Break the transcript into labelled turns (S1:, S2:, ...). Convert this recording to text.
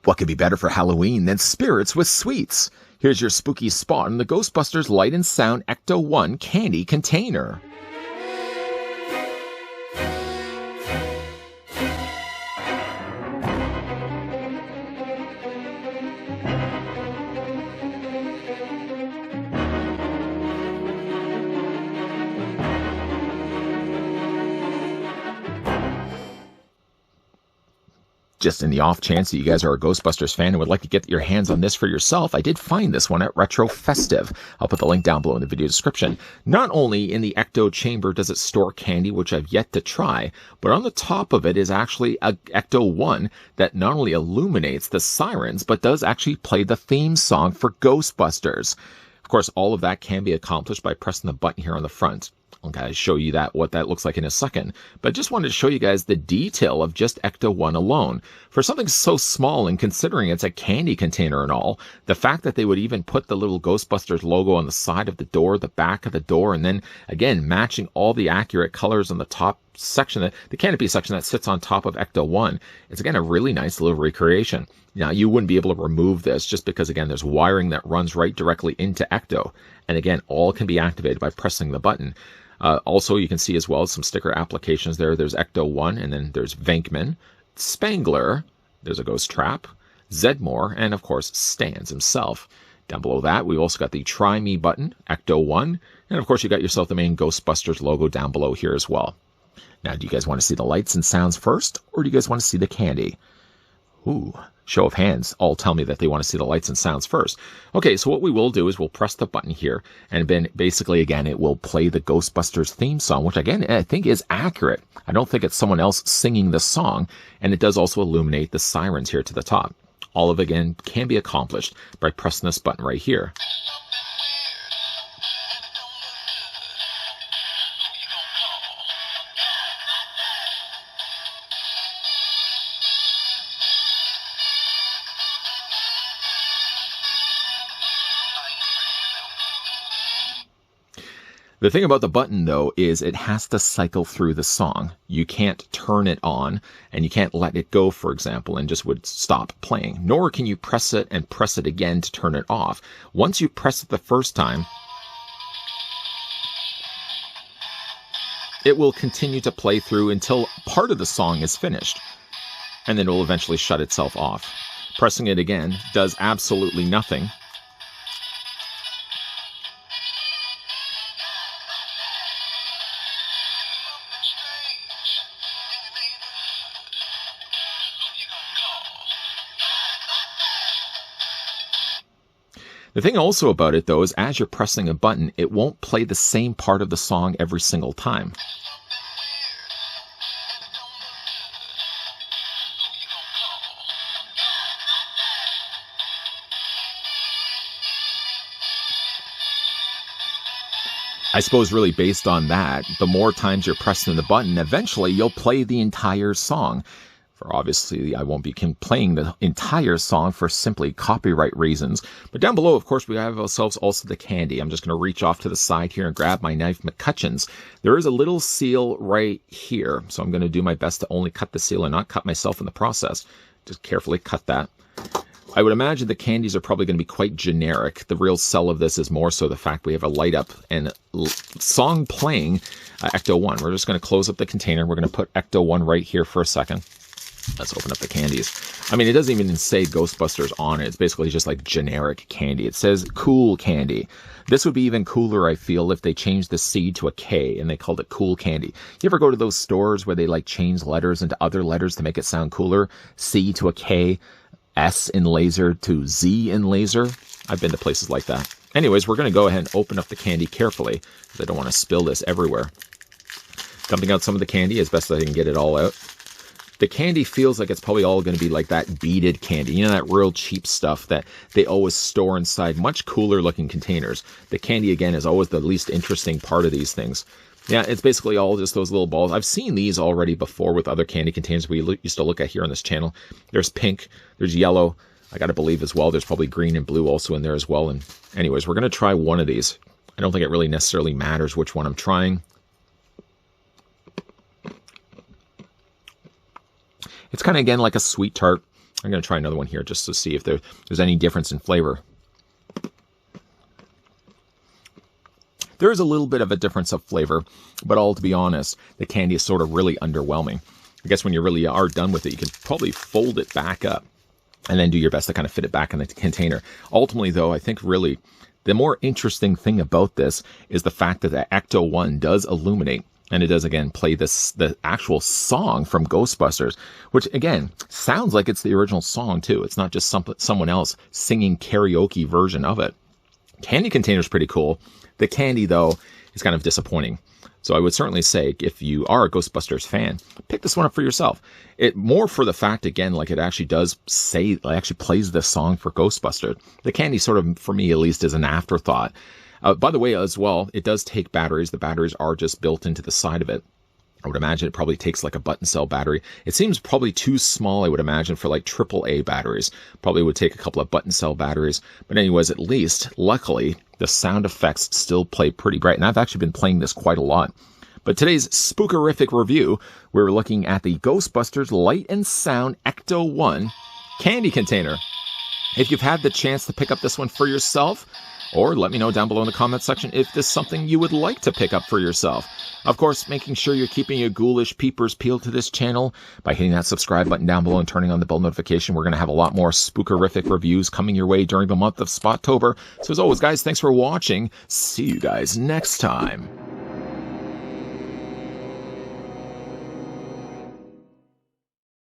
S1: What could be better for Halloween than spirits with sweets? Here's your spooky spot in the Ghostbusters Light and Sound Ecto-1 candy container. Just in the off chance that you guys are a Ghostbusters fan and would like to get your hands on this for yourself, I did find this one at Retro Festive. I'll put the link down below in the video description. Not only in the Ecto chamber does it store candy, which I've yet to try, but on the top of it is actually a Ecto-1 that not only illuminates the sirens, but does actually play the theme song for Ghostbusters. Of course, all of that can be accomplished by pressing the button here on the front. I'll guys show you what that looks like in a second. But I just wanted to show you guys the detail of just Ecto-1 alone. For something so small, and considering it's a candy container and all, the fact that they would even put the little Ghostbusters logo on the side of the door, the back of the door, and then again matching all the accurate colors on the top section, the canopy section that sits on top of Ecto-1, it's again a really nice little recreation. Now, you wouldn't be able to remove this just because, again, there's wiring that runs right directly into Ecto. And again, all can be activated by pressing the button. Also, you can see as well some sticker applications there. There's Ecto-1, and then there's Venkman, Spangler, there's a Ghost Trap, Zedmore, and of course, Stans himself. Down below that, we also got the Try Me button, Ecto-1, and of course, you got yourself the main Ghostbusters logo down below here as well. Now, do you guys want to see the lights and sounds first, or do you guys want to see the candy? Ooh, show of hands all tell me that they want to see the lights and sounds first. Okay, so what we will do is we'll press the button here, and then basically, again, it will play the Ghostbusters theme song, which, again, I think is accurate. I don't think it's someone else singing the song, and it does also illuminate the sirens here to the top. All of it, again, can be accomplished by pressing this button right here. The thing about the button, though, is it has to cycle through the song. You can't turn it on, and you can't let it go, for example, and just would stop playing. Nor can you press it and press it again to turn it off. Once you press it the first time, it will continue to play through until part of the song is finished, and then it will eventually shut itself off. Pressing it again does absolutely nothing. The thing also about it, though, is as you're pressing a button, it won't play the same part of the song every single time. I suppose really based on that, the more times you're pressing the button, eventually you'll play the entire song. Obviously, I won't be playing the entire song for simply copyright reasons. But down below, of course, we have ourselves also the candy. I'm just going to reach off to the side here and grab my knife McCutcheon's. There is a little seal right here, so I'm going to do my best to only cut the seal and not cut myself in the process. Just carefully cut that. I would imagine the candies are probably going to be quite generic. The real sell of this is more so the fact we have a light up and song playing Ecto-1. We're just going to close up the container. We're going to put Ecto-1 right here for a second. Let's open up the candies. I mean, it doesn't even say Ghostbusters on it. It's basically just like generic candy. It says cool candy. This would be even cooler, I feel, if they changed the C to a K and they called it cool candy. You ever go to those stores where they like change letters into other letters to make it sound cooler? C to a K, S in laser to Z in laser. I've been to places like that. Anyways, we're going to go ahead and open up the candy carefully because I don't want to spill this everywhere. Dumping out some of the candy as best as I can get it all out. The candy feels like it's probably all going to be like that beaded candy. You know, that real cheap stuff that they always store inside much cooler looking containers. The candy, again, is always the least interesting part of these things. Yeah, it's basically all just those little balls. I've seen these already before with other candy containers we used to look at here on this channel. There's pink, there's yellow. I got to believe as well, there's probably green and blue also in there as well. And anyways, we're going to try one of these. I don't think it really necessarily matters which one I'm trying. It's kind of, again, like a sweet tart. I'm going to try another one here just to see if there's any difference in flavor. There is a little bit of a difference of flavor, but all to be honest, the candy is sort of really underwhelming. I guess when you really are done with it, you can probably fold it back up and then do your best to kind of fit it back in the container. Ultimately, though, I think really the more interesting thing about this is the fact that the Ecto-1 does illuminate, and it does, again, play the actual song from Ghostbusters, which, again, sounds like it's the original song, too. It's not just someone else singing karaoke version of it. Candy container's pretty cool. The candy, though, is kind of disappointing. So I would certainly say, if you are a Ghostbusters fan, pick this one up for yourself. It more for the fact, again, like it actually does say, it actually plays the song for Ghostbusters. The candy sort of, for me at least, is an afterthought. By the way, as well, it does take batteries. The batteries are just built into the side of it. I would imagine it probably takes like a button cell battery. It seems probably too small, I would imagine, for like AAA batteries. Probably would take a couple of button cell batteries. But anyways, at least, luckily, the sound effects still play pretty bright. And I've actually been playing this quite a lot. But today's spookerific review, we're looking at the Ghostbusters Light and Sound Ecto-1 candy container. If you've had the chance to pick up this one for yourself, or let me know down below in the comment section if this is something you would like to pick up for yourself. Of course, making sure you're keeping your ghoulish peepers peeled to this channel by hitting that subscribe button down below and turning on the bell notification. We're going to have a lot more spookerific reviews coming your way during the month of Spottober. So as always, guys, thanks for watching. See you guys next time.